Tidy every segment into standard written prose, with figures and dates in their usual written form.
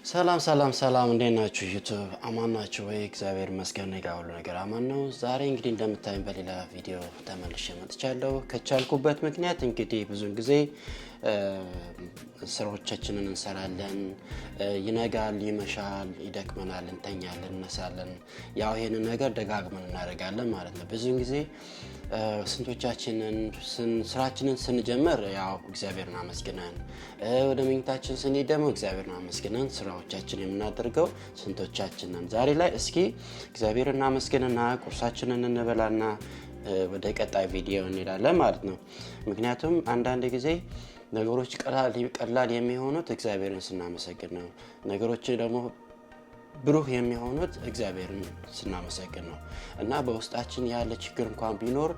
ሰላም ሰላም ሰላም እንዴት ናችሁ ዩቲዩብ አማን ናችሁ ወይ? እግዚአብሔር ይመስገን ጋር ሁሉ ነገር አማን ነው። ዛሬ እንግዲህ እንደምታዩኝ በሌላ ቪዲዮ ተመልሼ መጥቻለሁ። ከቻልኩበት ምክንያት እንግዲህ ብዙን ጊዜ ስራዎቻችንን እንሰራለን፣ ይነጋል፣ ይመሻል፣ ይደክመናል፣ እንተኛለን፣ እነሳለን። ያው ይሄንን ነገር ደጋግመን እናደርጋለን ማለት ነው። ብዙን ጊዜ ስንቶቻችንን ስራችንን ስንጀምር ያው እግዚአብሔርን አመስግነን ወደ መኝታችን ስንሄድ ደግሞ እግዚአብሔርን አመስግነን ስራዎቻችንን የምናደርገው ስንቶቻችንን። ዛሬ ላይ እስኪ እግዚአብሔርን አመስግነንና ቁርሳችንን እንበላና ወደ ቀጣይ ቪዲዮ እንሄዳለን ማለት ነው። ምክንያቱም አንዳንድ ጊዜ ነገሮች ቀላል የሚሆኑት እግዚአብሔርን ስናመሰግን ነው። ነገሮች ደግሞ ብሩህ የሚሆኑት እግዚአብሔርን ስናመሰግን ነው። እና በውስጣችን ያለ ችግር እንኳን ቢኖር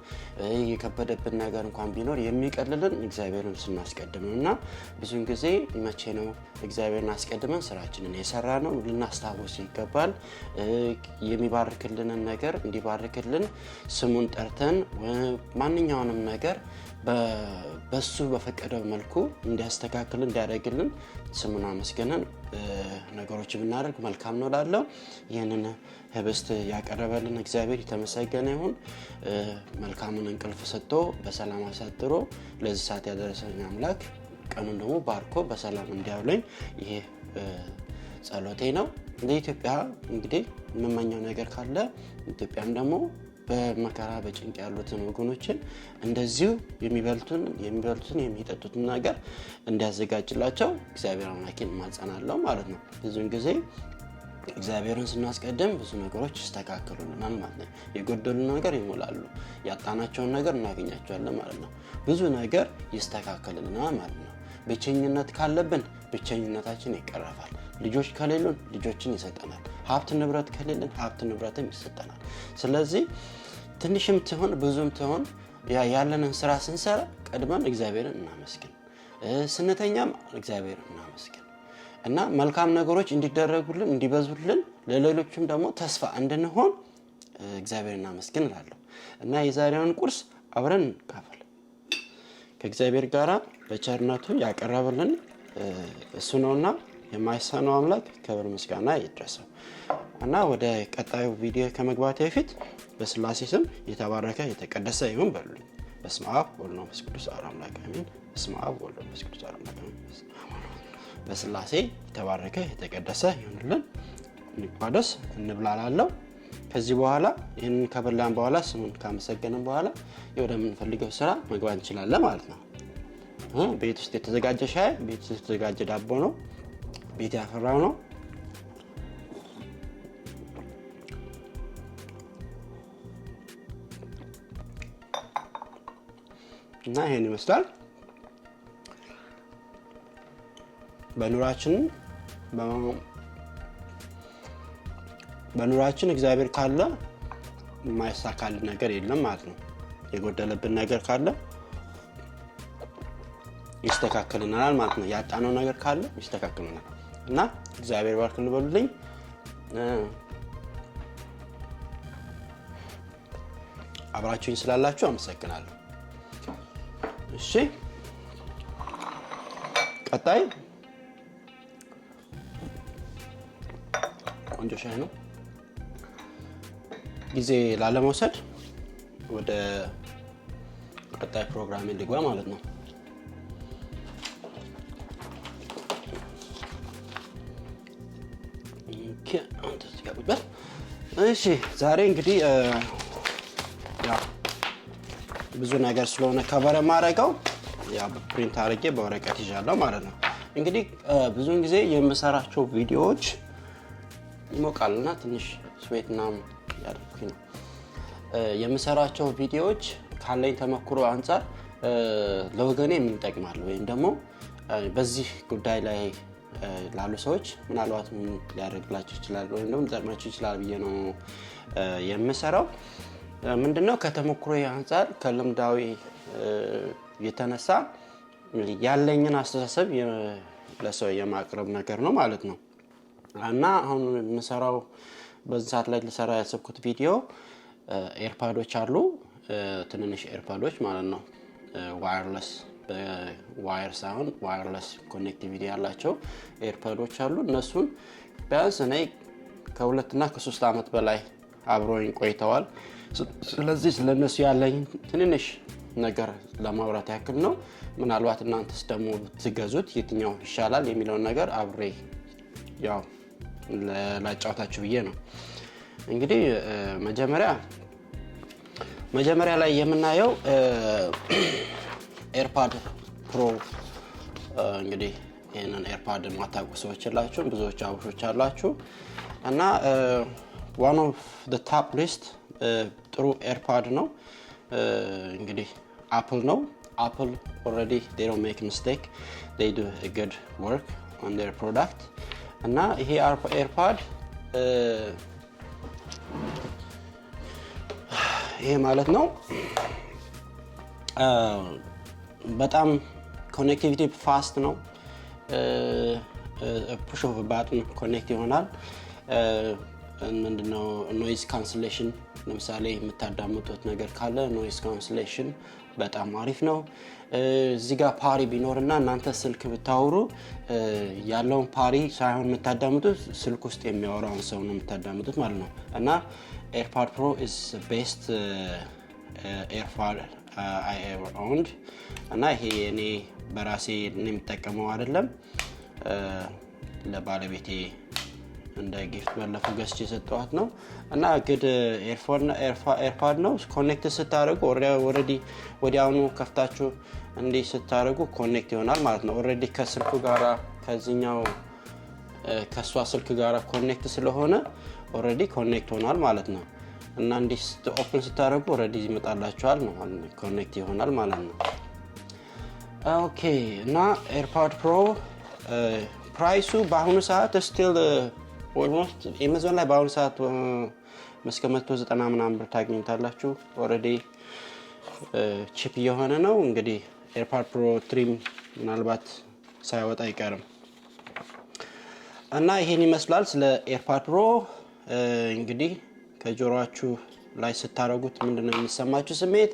የከበደብን ነገር እንኳን ቢኖር የሚቀልልን እግዚአብሔርን ስናስቀድም ነው። እና ብዙን ጊዜ መቼ ነው እግዚአብሔርን አስቀድመን ስራችንን የሰራነው ልናስታውስ ይገባል። የሚባርክልንን ነገር እንዲባርክልን ስሙን ጠርተን ማንኛውንም ነገር በሱ በፈቀደው መልኩ እንዲያስተካክልን እንዲያደርግልን ስሙን አመስግነን ነገሮች ብናደርግ መልካም ነው እላለሁ። ይህንን ህብስት ያቀረበልን እግዚአብሔር የተመሰገነ ይሁን። መልካሙን እንቅልፍ ሰጥቶ በሰላም አሳድሮ ለዚህ ሰዓት ያደረሰኝ አምላክ ቀኑን ደግሞ ባርኮ በሰላም እንዲያውለኝ ይሄ ጸሎቴ ነው። ለኢትዮጵያ እንግዲህ የምመኘው ነገር ካለ ኢትዮጵያም ደግሞ በመከራ በጭንቅ ያሉትን ወገኖችን እንደዚሁ የሚበልቱን የሚጠጡትን ነገር እንዲያዘጋጅላቸው እግዚአብሔር አምላኬን ማጸናለሁ ማለት ነው። ብዙን ጊዜ እግዚአብሔርን ስናስቀድም ብዙ ነገሮች ይስተካከሉልናል ማለት ነው። የጎደሉ ነገር ይሞላሉ፣ ያጣናቸውን ነገር እናገኛቸዋለን ማለት ነው። ብዙ ነገር ይስተካከልልናል ማለት ነው። ብቸኝነት ካለብን ብቸኝነታችን ይቀረፋል። ልጆች ከሌሉን ልጆችን ይሰጠናል። ሀብት ንብረት ከሌለን ሀብት ንብረትም ይሰጠናል። ስለዚህ ትንሽም ትሆን ብዙም ትሆን ያለንን ስራ ስንሰራ ቀድመን እግዚአብሔርን እናመስግን፣ ስንተኛም እግዚአብሔርን እናመስግን እና መልካም ነገሮች እንዲደረጉልን እንዲበዙልን ለሌሎችም ደግሞ ተስፋ እንድንሆን እግዚአብሔርን እናመስግን እላለሁ። እና የዛሬውን ቁርስ አብረን እንካፈል። ከእግዚአብሔር ጋር በቸርነቱ ያቀረበልን እሱ ነውና የማይሳነው አምላክ ክብር ምስጋና ይድረሰው። እና ወደ ቀጣዩ ቪዲዮ ከመግባቴ በፊት በስላሴ ስም የተባረከ የተቀደሰ ይሁን በሉልኝ። በስመ አብ ወወልድ ወመንፈስ ቅዱስ አሐዱ አምላክ አሜን። በስመ አብ ወወልድ ወመንፈስ ቅዱስ አሐዱ አምላክ አሜን። በስላሴ የተባረከ የተቀደሰ ይሁንልን። እንቋደስ እንብላላለሁ። ከዚህ በኋላ ይህንን ከበላን በኋላ ስሙን ካመሰገንን በኋላ ወደምንፈልገው ስራ መግባት እንችላለን ማለት ነው። ቤት ውስጥ የተዘጋጀ ሻይ፣ ቤት ውስጥ የተዘጋጀ ዳቦ ነው፣ ቤት ያፈራው ነው። እና ይሄን ይመስላል። በኑራችን እግዚአብሔር ካለ የማይሳካልን ነገር የለም ማለት ነው። የጎደለብን ነገር ካለ ይስተካከልናል ማለት ነው። ያጣነው ነገር ካለ ይስተካከልናል። እና እግዚአብሔር ባርክልን በሉልኝ። አብራችሁኝ ስላላችሁ አመሰግናለሁ። እሺ ቀጣይ ቆንጆ ሻይ ነው። ጊዜ ላለመውሰድ ወደ ቀጣይ ፕሮግራም ልግባ ማለት ነው። እሺ ዛሬ እንግዲህ ብዙ ነገር ስለሆነ ከቨር ማድረገው ፕሪንት አድርጌ በወረቀት ይዣለሁ ማለት ነው። እንግዲህ ብዙውን ጊዜ የምሰራቸው ቪዲዮዎች ይሞቃልና ትንሽ ስዌትና ያደርኩኝ ነው። የምሰራቸው ቪዲዮዎች ካለኝ ተመክሮ አንፃር ለወገኔ ምን ይጠቅማል ወይም ደግሞ በዚህ ጉዳይ ላይ ላሉ ሰዎች ምናልባት ምን ሊያደርግላቸው ይችላል ወይም ደግሞ ሊጠቅማቸው ይችላል ብዬ ነው የምሰራው። ምንድነው ከተሞክሮ አንፃር ከልምዳዊ የተነሳ ያለኝን አስተሳሰብ ለሰው የማቅረብ ነገር ነው ማለት ነው። እና አሁን የምሰራው በዚህ ሰዓት ላይ ልሰራ ያሰብኩት ቪዲዮ ኤርፓዶች አሉ፣ ትንንሽ ኤርፓዶች ማለት ነው። ዋየርለስ በዋየር ሳይሆን ዋየርለስ ኮኔክቲቪቲ ያላቸው ኤርፖዶች አሉ። እነሱን ቢያንስ እኔ ከ2 እና ከ3 አመት በላይ አብሮኝ ቆይተዋል። ስለዚህ ስለነሱ ያለኝ ትንንሽ ነገር ለማውራት ያክል ነው። ምናልባት እናንተስ ደግሞ ትገዙት የትኛው ይሻላል የሚለውን ነገር አብሬ ያው ላጫውታችሁ ብዬ ነው። እንግዲህ መጀመሪያ ላይ የምናየው ኤርፓድ ፕሮ እንግዲህ ይሄንን ኤርፓድ ማታውቁ ሰዎች አላችሁ፣ ብዙዎች አብሮች አላችሁ እና one of the top list ጥሩ ኤርፓድ ነው። እንግዲህ አፕል ነው። Apple already they don't make mistake, they do a good work on their product እና ይሄ ኤርፓድ ይሄ ማለት ነው በጣም ኮኔክቲቪቲ ፋስት ነው። ፑሽ ኦፍ ባተን ኮኔክት ይሆናል። ምንድነው ኖይዝ ካንሰሌሽን ለምሳሌ የምታዳምጡት ነገር ካለ ኖይዝ ካንሰሌሽን በጣም አሪፍ ነው። እዚህ ጋር ፓሪ ቢኖርና እናንተ ስልክ ብታወሩ ያለውን ፓሪ ሳይሆን የምታዳምጡት ስልክ ውስጥ የሚያወራውን ሰው ነው የምታዳምጡት ማለት ነው። እና ኤርፓድ ፕሮ is the best ኤርፓድ I ever owned እና ይሄ እኔ በራሴ የምጠቀመው አይደለም፣ ለባለቤቴ እንደ ጊፍት ባለፈው ገዝቼ የሰጠኋት ነው። እና ግድ ኤርፓድ ነው። ኮኔክት ስታደርጉ ኦሬዲ ወዲያውኑ ከፍታችሁ እንዲህ ስታደርጉ ኮኔክት ይሆናል ማለት ነው። ኦሬዲ ከስልኩ ጋራ ከዚህኛው ከሷ ስልክ ጋራ ኮኔክት ስለሆነ ኦሬዲ ኮኔክት ሆኗል ማለት ነው። እና እንዲህ ኦፕን ስታደርጉ ኦሬዲ ይመጣላችኋል ነው ኮኔክት ይሆናል ማለት ነው። ኦኬ እና ኤርፓድ ፕሮ ፕራይሱ በአሁኑ ሰዓት ስቲል ኦልሞስት አማዞን ላይ በአሁኑ ሰዓት እስከ 190 ምናምን ብር ታገኙታላችሁ። ኦሬዲ ቺፕ የሆነ ነው። እንግዲህ ኤርፓድ ፕሮ ትሪም ምናልባት ሳይወጣ አይቀርም እና ይሄን ይመስላል ስለ ኤርፓድ ፕሮ። እንግዲህ ከጆሮአችሁ ላይ ስታረጉት ምንድነው የሚሰማችሁ ስሜት?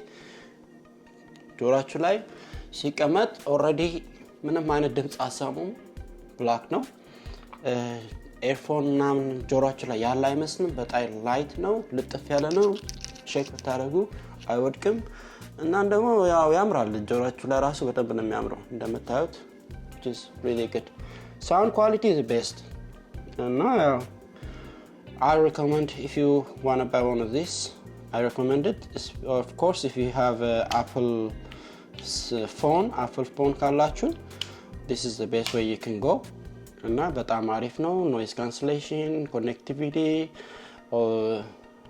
ጆሮአችሁ ላይ ሲቀመጥ ኦሬዲ ምንም አይነት ድምጽ አሰሙም፣ ብላክ ነው። ኤርፎን ምናምን ጆሮአችሁ ላይ ያለ አይመስልም። በጣም ላይት ነው፣ ልጥፍ ያለ ነው። ቼክ ብታረጉ አይወድቅም እና ደግሞ ያው ያምራል። ጆሮአችሁ ላይ ራሱ በጣም ነው የሚያምረው እንደምታዩት። which is really good. Sound quality is the best. And now I recommend if you want to buy one of these, I recommend it. Of course if you have Apple phone ካላችሁ this is the best way you can go. እና በጣም አሪፍ ነው። ኖይዝ ካንሰሌሽን፣ ኮኔክቲቪቲ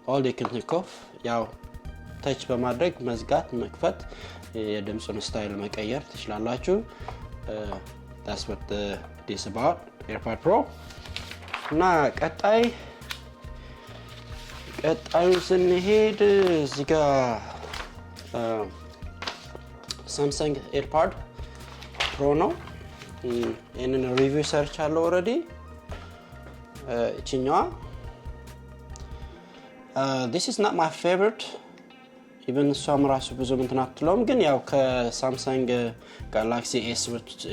all they can think of ያው ተች በማድረግ መዝጋት መክፈት የድምጹን ስታይል መቀየር ትችላላችሁ። that's what this about AirPod Pro። እና ቀጣዩ ስንሄድ እዚህ ጋር ሳምሰንግ ኤርፓድ ፕሮ ነው። ይሄንን ሪቪው ሰርች አለው ኦሬዲ እቺኛዋ this is not my favorite even ሷም ራሱ ብዙ እንትን አትለውም፣ ግን ያው ከሳምሰንግ ጋላክሲ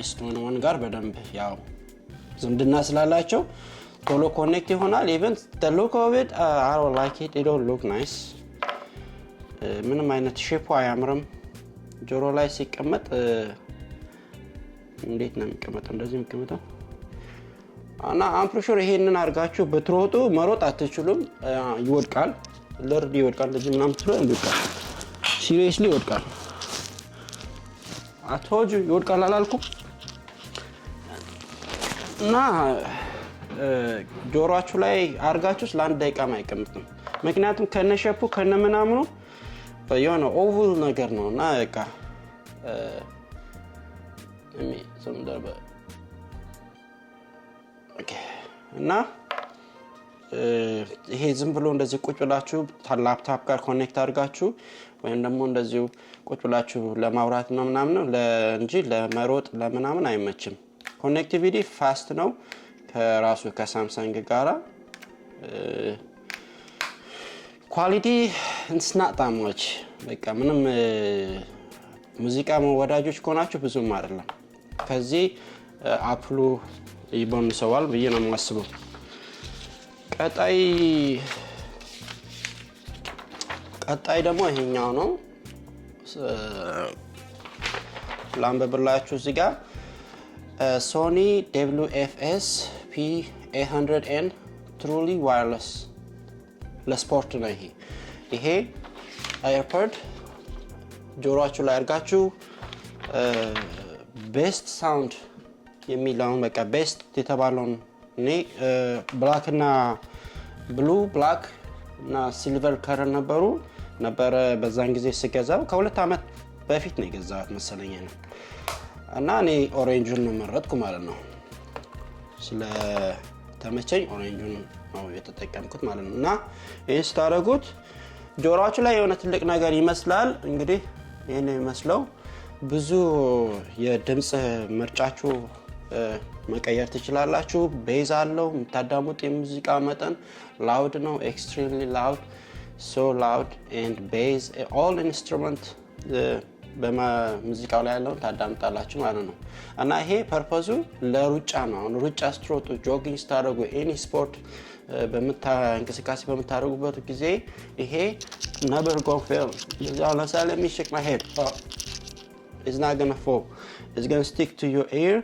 S21 ጋር በደንብ ያው ዝምድና ስላላቸው ቶሎ ኮኔክት ይሆናል። even the look of it I don't like it don't look nice። ምንም አይነት ሼፑ አያምርም። ጆሮ ላይ ሲቀመጥ እንዴት ነው የሚቀመጠው? እንደዚህ የሚቀመጠው እና I'm pretty sure ይሄንን አድርጋችሁ በትሮጡ መሮጥ አትችሉም። ይወድቃል፣ ለርድ ይወድቃል። ለዚህ ምናምን ትሎ ይወድቃል። ሲሪየስሊ ይወድቃል። አቶጁ ይወድቃል አላልኩም? እና ጆሮአችሁ ላይ አድርጋችሁስ ለአንድ ደቂቃ አይቀመጥም። ምክንያቱም ከነሸፑ ከነምናምኑ የሆነ ኦቭል ነገር ነው እና በቃ እና ይሄ ዝም ብሎ እንደዚህ ቁጭ ብላችሁ ላፕቶፕ ጋር ኮኔክት አድርጋችሁ ወይም ደግሞ እንደዚህ ቁጭ ብላችሁ ለማውራት ነው ምናምን ነው እንጂ ለመሮጥ ለምናምን አይመችም። ኮኔክቲቪቲ ፋስት ነው ከራሱ ከሳምሰንግ ጋራ። ኳሊቲ it's not that much በቃ ምንም ሙዚቃ መወዳጆች ከሆናችሁ ብዙም አይደለም። ከዚህ አፕሉ ይቦንሰዋል ብዬ ነው የማስበው። ቀጣይ ደግሞ ይሄኛው ነው። ላምበብላችሁ እዚህ ጋር ሶኒ WFS P800N ትሩሊ ዋየርለስ ለስፖርት ነው። ይሄ ኤርፖድ ጆሮአችሁ ላይ አድርጋችሁ ቤስት ሳውንድ የሚለውን በቃ ቤስት የተባለውን እኔ ብላክ እና ብሉ ብላክ እና ሲልቨር ከለር ነበረ በዛን ጊዜ ስገዛው ከ2 ዓመት በፊት ነው የገዛሁት መሰለኝ ነው። እና እኔ ኦሬንጁን ነው መረጥኩ ማለት ነው። ስለተመቸኝ ኦሬንጁን ነው የተጠቀምኩት ማለት ነው። እና ይሄን ስታደርጉት ጆሮአችሁ ላይ የሆነ ትልቅ ነገር ይመስላል። እንግዲህ ይሄን የሚመስለው ብዙ የድምጽ ምርጫችሁ መቀየር ትችላላችሁ። ቤዝ አለው። የምታዳሙት የሙዚቃ መጠን ላውድ ነው፣ ኤክስትሪምሊ ላውድ፣ ሶ ላውድ ኤንድ ቤዝ ኦል ኢንስትሩመንት በሙዚቃው ላይ ያለውን ታዳምጣላችሁ ማለት ነው። እና ይሄ ፐርፐዙ ለሩጫ ነው። አሁን ሩጫ ስትሮጡ፣ ጆጊንግ ስታደርጉ፣ ኤኒ ስፖርት እንቅስቃሴ በምታደርጉበት ጊዜ ይሄ never go fail። ለምሳሌ let me shake my head, it's not gonna fall, it's gonna stick to your ear,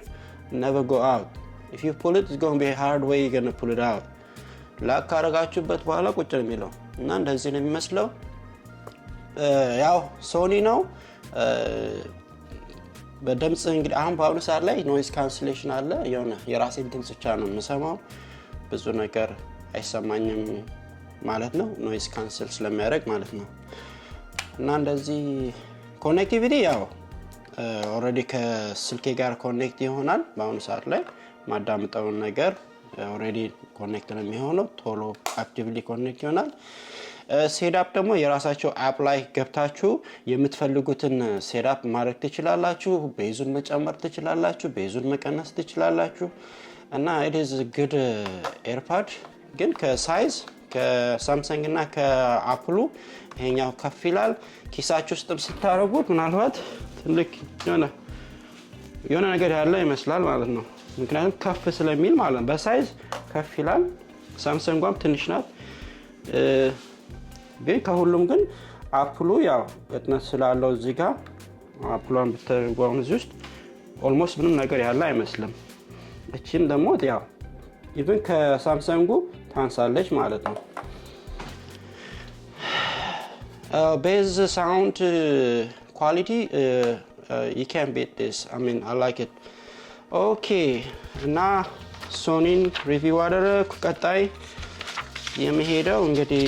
never go out. If you pull it, it's gonna be a hard way you're gonna pull it out. ላካረጋችሁበት በኋላ ቁጭ ነው የሚለው እና እንደዚህ ነው የሚመስለው። ያው ሶኒ ነው። በድምጽ እንግዲህ አሁን በአሁኑ ሰዓት ላይ ኖይዝ ካንስሌሽን አለ። የሆነ የራሴን ድምጽ ብቻ ነው የምሰማው፣ ብዙ ነገር አይሰማኝም ማለት ነው፣ ኖይዝ ካንስል ስለሚያደርግ ማለት ነው። እና እንደዚህ ኮኔክቲቪቲ ያው ኦልሬዲ ከስልኬ ጋር ኮኔክት ይሆናል። በአሁኑ ሰዓት ላይ ማዳምጠውን ነገር ኦልሬዲ ኮኔክት ነው የሚሆነው፣ ቶሎ አክቲቭሊ ኮኔክት ይሆናል። ሴትአፕ ደግሞ የራሳቸው አፕ ላይ ገብታችሁ የምትፈልጉትን ሴትአፕ ማድረግ ትችላላችሁ። ቤዙን መጨመር ትችላላችሁ፣ ቤዙን መቀነስ ትችላላችሁ። እና it is a good ኤርፓድ ግን ከሳይዝ ከሳምሰንግ እና ከአፕሉ ይሄኛው ከፍ ይላል። ኪሳችሁ ውስጥም ስታረጉት ምናልባት ትልቅ የሆነ ነገር ያለ ይመስላል ማለት ነው። ምክንያቱም ከፍ ስለሚል ማለት ነው። በሳይዝ ከፍ ይላል። ሳምሰንጓም ትንሽ ናት። ግን ከሁሉም ግን አፕሉ ያው እጥነት ስላለው እዚህ ጋር አፕሏን ብትጓም እዚህ ውስጥ ኦልሞስት ምንም ነገር ያለ አይመስልም። እቺም ደግሞ ያው ኢቭን ከሳምሰንጉ ታንሳለች ማለት ነው። ቤዝ ሳውንድ ኳሊቲ you can't beat this. I mean, I like it. Okay, እና ሶኒን ሪቪው አደረኩ። ቀጣይ የሚሄደው እንግዲህ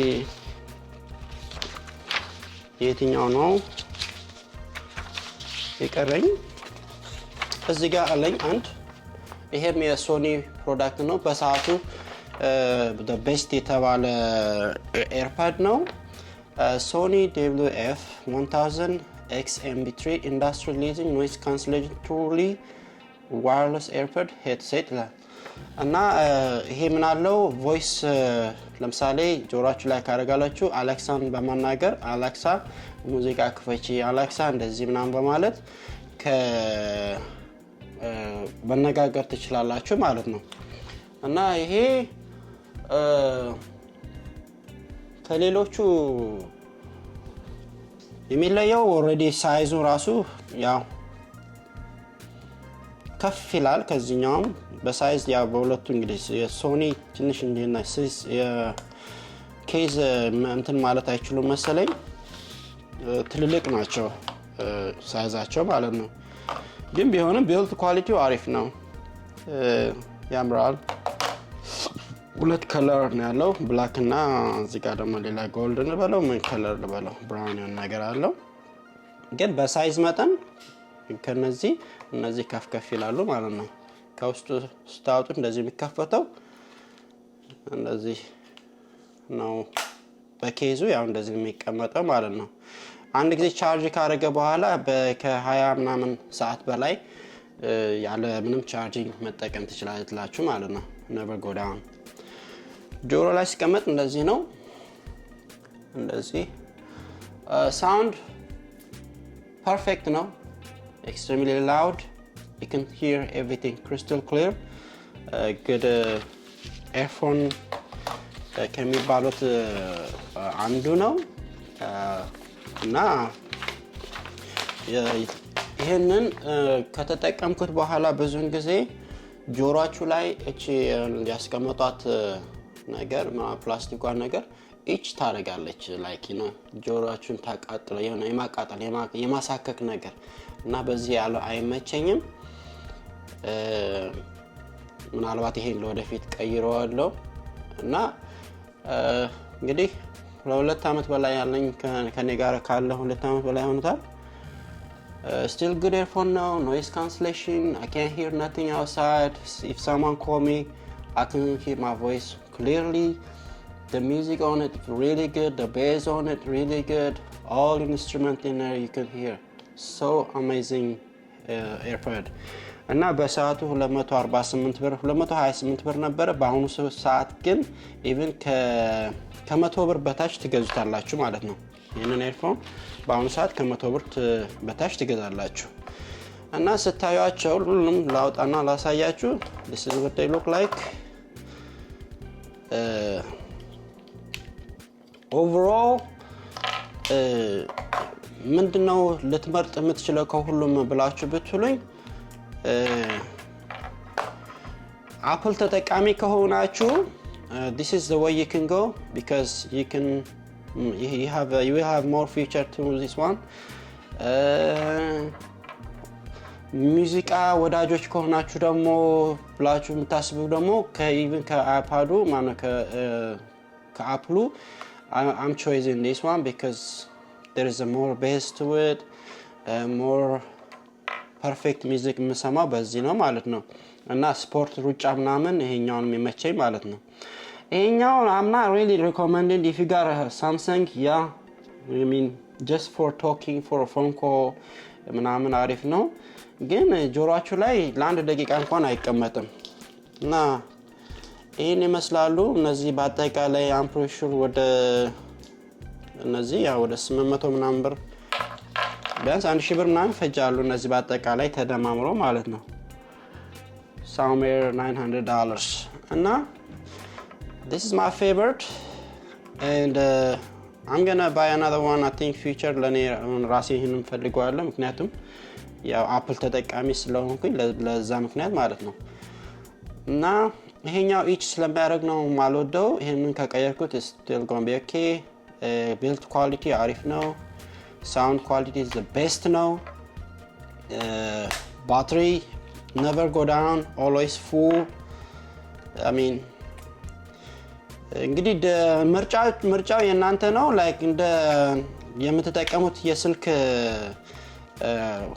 የትኛው ነው የቀረኝ? እዚህ ጋር አለኝ አንድ። ይሄም የሶኒ ፕሮዳክት ነው። በሰዓቱ ቤስት የተባለ ኤርፓድ ነው። ሶኒ WF-1000 XMB3 ኢንዱስትሪ ሊዚንግ ኖይዝ ካንስሌሽን ትሩሊ ዋየርለስ ኤርፓድ ሄድሴት ይላል። እና ይሄ ምን አለው? ቮይስ ለምሳሌ ጆሮአችሁ ላይ ካረጋላችሁ አሌክሳን በማናገር አሌክሳ ሙዚቃ ክፈቺ፣ አሌክሳ እንደዚህ ምናምን በማለት መነጋገር ትችላላችሁ ማለት ነው። እና ይሄ ከሌሎቹ የሚለየው ኦልሬዲ ሳይዙ ራሱ ያው ከፍ ይላል ከዚህኛውም በሳይዝ ያው በሁለቱ እንግዲህ የሶኒ ትንሽ እንደና ሲስ የኬዝ እንትን ማለት አይችሉም መሰለኝ፣ ትልልቅ ናቸው ሳይዛቸው ማለት ነው። ግን ቢሆንም ቢልድ ኳሊቲው አሪፍ ነው፣ ያምራል። ሁለት ከለር ነው ያለው፣ ብላክ እና እዚህ ጋር ደግሞ ሌላ ጎልድ ልበለው ምን ከለር ልበለው ብራውን የሆነ ነገር አለው። ግን በሳይዝ መጠን ከነዚህ እነዚህ ከፍ ይላሉ ማለት ነው። ከውስጡ ስታወጡት እንደዚህ የሚከፈተው እንደዚህ ነው። በኬዙ ያው እንደዚህ የሚቀመጠው ማለት ነው። አንድ ጊዜ ቻርጅ ካረገ በኋላ ከ20 ምናምን ሰዓት በላይ ያለ ምንም ቻርጂንግ መጠቀም ትችላላችሁ ማለት ነው። never go down። ጆሮ ላይ ሲቀመጥ እንደዚህ ነው። እንደዚህ ሳውንድ perfect ነው extremely loud you can hear everything crystal clear good earphone ከሚባሉት አንዱ ነው እና ይሄንን ከተጠቀምኩት በኋላ ብዙን ጊዜ ጆሮአችሁ ላይ እቺ ያስቀመጧት ነገር ፕላስቲኳ ነገር ኢች ታረጋለች ላይክ ነው ጆሮአችሁን ታቃጥለ የማቃጠል የማሳከክ ነገር እና በዚህ ያለው አይመቸኝም ምናልባት ይሄን ለወደፊት ቀይረዋለሁ እና እንግዲህ ለሁለት አመት በላይ ያለኝ ከኔ ጋር ካለ ሁለት አመት በላይ ሆኖታል still good earphone now noise cancellation I can't hear nothing outside if someone call me I can hear my voice clearly the music on it really good the bass on it really good all instruments in there you can hear so amazing earpod እና በሰዓቱ 248 ብር 228 ብር ነበር በአሁኑ ሰዓት ግን even ከ100 ብር በታች ትገዙታላችሁ ማለት ነው ይሄንን ኤርፎን በአሁኑ ሰዓት ከ100 ብር በታች ትገዛላችሁ እና ስታዩአቸው ሁሉም ላውጣና ላሳያችሁ this is what they look like overall ምንድነው ልትመርጥ የምትችለው ከሁሉም ብላችሁ ብትሉኝ Apple ተጠቃሚ ከሆናችሁ this is the way you can go because you will have more feature to this one ሙዚቃ ወዳጆች ከሆናችሁ ደግሞ ብላችሁ የምታስቡ ደግሞ ከኢቭን ከአይፓዱ ማለት ከአፕሉ I'm choosing this one because there is a more bass to it more perfect music የምሰማው በዚህ ነው ማለት ነው እና ስፖርት ሩጫ ምናምን ይሄኛውን የሚመቸኝ ማለት ነው ይሄኛው I'm not really recommending if you got a Samsung yeah I mean just for talking for a phone call ምናምን አሪፍ ነው ግን ጆሮአችሁ ላይ ለአንድ ደቂቃ እንኳን አይቀመጥም እና ይሄን ይመስላሉ እነዚህ በአጠቃላይ I'm pretty sure ወደ እነዚህ ወደ 800 ምናምን ብር ቢያንስ 1000 ብር ምናምን ፈጃሉ እነዚህ በአጠቃላይ ተደማምሮ ማለት ነው somewhere $900 እና this is my favorite and I'm gonna buy another one I think future ለኔ ራሴ ይሄንን ፈልገዋለሁ ምክንያቱም ያው አፕል ተጠቃሚ ስለሆንኩኝ ለዛ ምክንያት ማለት ነው እና ይሄኛው ኢች ስለማያደርግ ነው ማልወደው ይሄንን ከቀየርኩት still gonna be okay build quality አሪፍ ነው sound quality is the best now battery never go down always full I mean እንግዲህ ምርጫው የናንተ ነው ላይክ እንደ የምትጠቀሙት የስልክ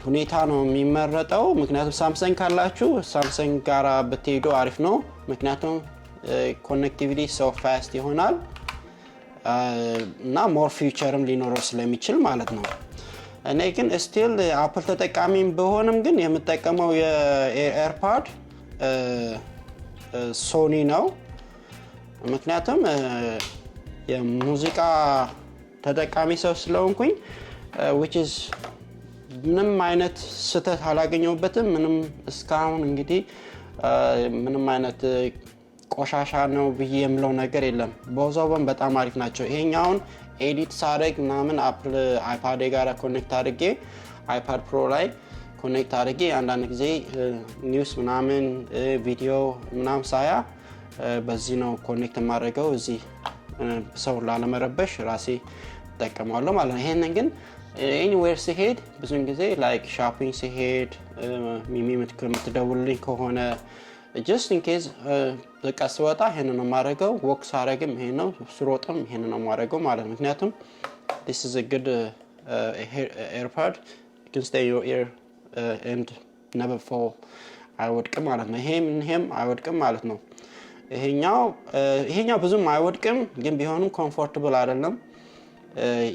ሁኔታ ነው የሚመረጠው ምክንያቱም ሳምሰንግ ካላችሁ ሳምሰንግ ጋራ በትሄዱ አሪፍ ነው ምክንያቱም ኮኔክቲቪቲ so fast ይሆናል እና more featureም ሊኖረው ስለሚችል ማለት ነው እኔ ግን still አፕል ተጠቃሚም በሆነም ግን የምጠቀመው የኤርፓድ ሶኒ ነው ምክንያቱም የሙዚቃ ተጠቃሚ ሰው ስለሆንኩኝ which is ምንም አይነት ስተት አላገኘሁበትም ምንም እስካሁን እንግዲህ ምንም አይነት ቆሻሻ ነው ብዬ የምለው ነገር የለም ቦዛውም በጣም አሪፍ ናቸው ይሄኛውን ኤዲት ሳደርግ ምናምን አፕል አይፓድ ጋር ኮኔክት አድርጌ አይፓድ ፕሮ ላይ ኮኔክት አድርጌ አንዳንድ ጊዜ ኒውስ ምናምን ቪዲዮ ምናምን ሳያ በዚህ ነው ኮኔክት ማድረገው እዚህ ሰው ላለመረበሽ ራሴ ተጠቀማለሁ ማለት ነው ይሄንን ግን anywhere ሲሄድ ብዙን ጊዜ like shopping ሲሄድ ሚሚ የምትደውልልኝ ከሆነ just in case በቃ ስወጣ ይሄንን ነው ማድረገው ወክ ሳረግም ይሄን ነው ስሮጥም ይሄንን ነው ማድረገው ማለት ነው ምክንያቱም this is a good AirPod you can stay in your ear and never fall አይወድቅም ማለት ነው ይሄም አይወድቅም ማለት ነው ይሄኛው ብዙም አይወድቅም ግን ቢሆንም comfortable አይደለም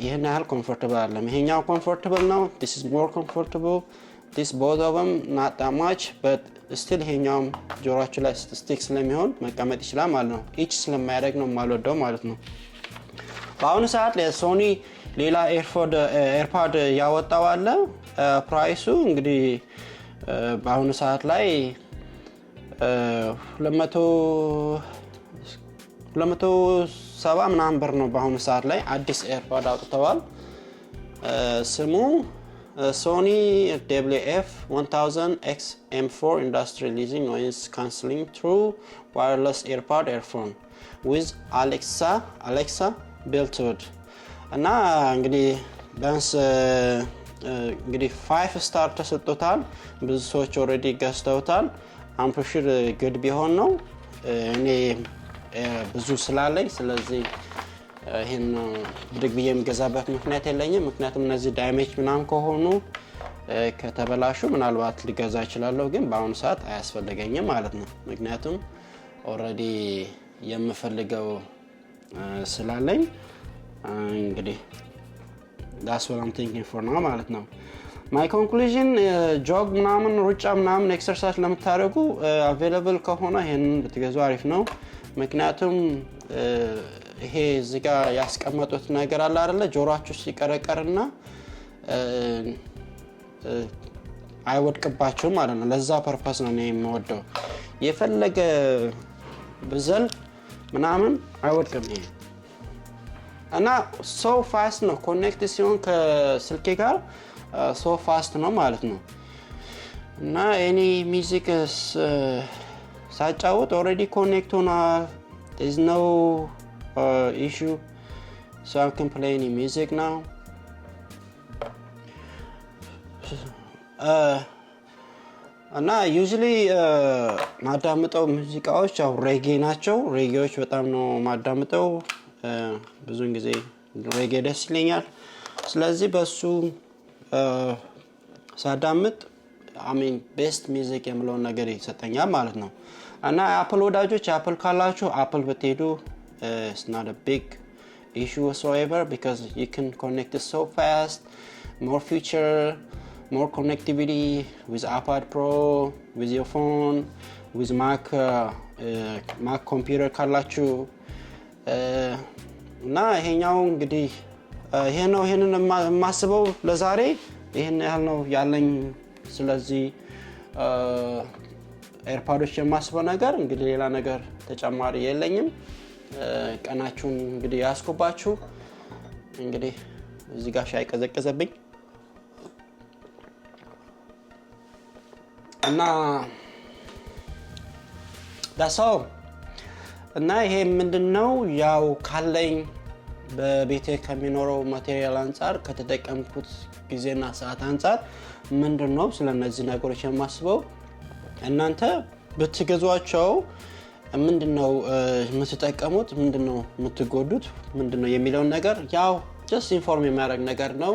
ይሄን ያህል comfortable አይደለም ይሄኛው comfortable ነው this is more comfortable this both of them not that much but still ይሄኛው ጆሮአችሁ ላይ ስቲክ ስለሚሆን መቀመጥ ይችላል ማለት ነው each ስለማያደርግ ነው ማልወደው ማለት ነው በአሁኑ ሰዓት ለሶኒ ሌላ ኤርፓድ ያወጣው አለ ፕራይሱ እንግዲህ በአሁኑ ሰዓት ላይ 270 ምናምን ብር ነው በአሁኑ ሰዓት ላይ አዲስ ኤርፓድ አውጥተዋል ስሙ Sony WF-1000XM4 Industrial Leasing Noise Cancelling True Wireless Earpod Earphone with Alexa built-in እና እንግዲህ ዳንስ እንግዲህ 5 ስታር ተሰጥቶታል ብዙ ሰዎች ኦሬዲ ገዝተውታል አምፕሽር ግድ ቢሆን ነው እኔ ብዙ ስላለኝ ስለዚህ ይሄን ድግብዬ የምገዛበት ምክንያት የለኝም ምክንያቱም እነዚህ ዳሜጅ ምናምን ከሆኑ ከተበላሹ ምናልባት ሊገዛ ይችላልው ግን በአሁኑ ሰዓት አያስፈልገኝም ማለት ነው ምክንያቱም ኦሬዲ የምፈልገው ስላለኝ እንግዲህ that's what I'm thinking for now ማለት ነው my conclusion jog ምናምን ሩጫ ምናምን ኤክሰርሳይዝ ለምታደርጉ available ከሆነ ይሄን ብትገዙ አሪፍ ነው ምክንያቱም ይሄ እዚህ ጋር ያስቀመጡት ነገር አለ አይደለ ጆሮአችሁ ሲቀረቀርና አይወድቅባችሁም ማለት ነው ለዛ ፐርፐስ ነው እኔ የምወደው የፈለገ ብዘል ምናምን አይወድቅም ይሄ እና so fast ነው ኮኔክት ሲሆን ከስልኬ ጋር so fast ነው ማለት ነው እና any music ሳጫውት already connect ሆኗል there's no issue so I can play any music now እና usually ማዳምጠው ሙዚቃዎች ያው ሬጌ ናቸው ሬጌዎች በጣም ነው ማዳምጠው ብዙን ጊዜ ሬጌ ደስ ይለኛል ስለዚህ በሱ ሳዳምጥ I mean best music የምለው ነገር ይሰጠኛል ማለት ነው እና አፕል ወዳጆች አፕል ካላችሁ አፕል ብትሄዱ it's not a big issue whatsoever because you can connect it so fast more feature more connectivity with iPad Pro with your phone with Mac computer ካላችሁ እና ይሄኛው እንግዲህ ይሄንን ማስበው ለዛሬ ይሄን ያህል ነው ያለኝ ስለዚህ ኤርፓዶች የማስበው ነገር እንግዲህ ሌላ ነገር ተጨማሪ የለኝም ቀናችሁን እንግዲህ ያስኩባችሁ እንግዲህ እዚህ ጋር ሻይ ቀዘቀዘብኝ እና that's all እና ይሄ ምንድነው ያው ካለኝ በቤቴ ከሚኖረው ማቴሪያል አንፃር ከተጠቀምኩት ጊዜና ሰዓት አንፃር ምንድነው ስለነዚህ ነገሮች የማስበው እናንተ በትገዟቸው ምንድነው የምትጠቀሙት ምንድነው የምትጎዱት ምንድነው የሚለው ነገር ያው just ኢንፎርም የሚያደርግ ነገር ነው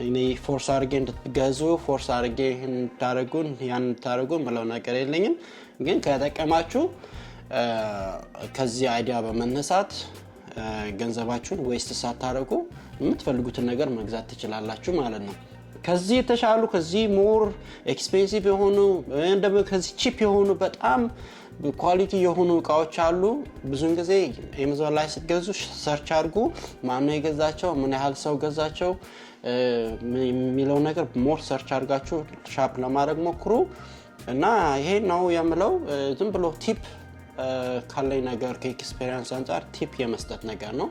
እኔ ፎርስ አድርጌ እንድትገዙ ፎርስ አድርጌ እንድታረጉን ያን እንድታረጉን ብለው ነገር የለኝም ግን ከተጠቀማችሁ ከዚህ አይዲያ በመነሳት ገንዘባችሁን ዌስት ሳታረጉ የምትፈልጉትን ነገር መግዛት ትችላላችሁ ማለት ነው ከዚህ ተሻሉ ከዚህ ሞር ኤክስፔንሲቭ የሆኑ እንደም ከዚህ ቺፕ የሆኑ በጣም ኳሊቲ የሆኑ እቃዎች አሉ ብዙን ጊዜ Amazon ላይ ስትገዙ ሰርች አድርጉ ማን ነው የገዛቸው ምን ያህል ሰው ገዛቸው የሚለው ነገር ሞር ሰርች አድርጋችሁ ሻፕ ለማድረግ ሞክሩ እና ይሄ ነው የምለው ዝም ብሎ ቲፕ ካለኝ ነገር ከኤክስፒሪየንስ አንፃር ቲፕ የመስጠት ነገር ነው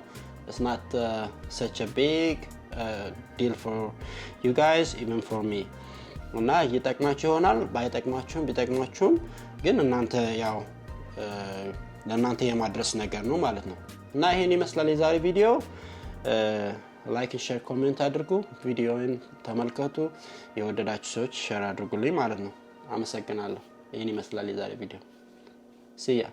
it's not such a big deal for you guys even for me እና ይጠቅማችሁ ይሆናል ባይጠቅማችሁም ቢጠቅማችሁም ግን እናንተ ያው ለእናንተ የማድረስ ነገር ነው ማለት ነው እና ይሄን ይመስላል የዛሬ ቪዲዮ ላይክ ሼር ኮሜንት አድርጉ ቪዲዮውን ተመልከቱ የወደዳችሁ ሰዎች ሼር አድርጉልኝ ማለት ነው አመሰግናለሁ ይሄን ይመስላል የዛሬ ቪዲዮ see ya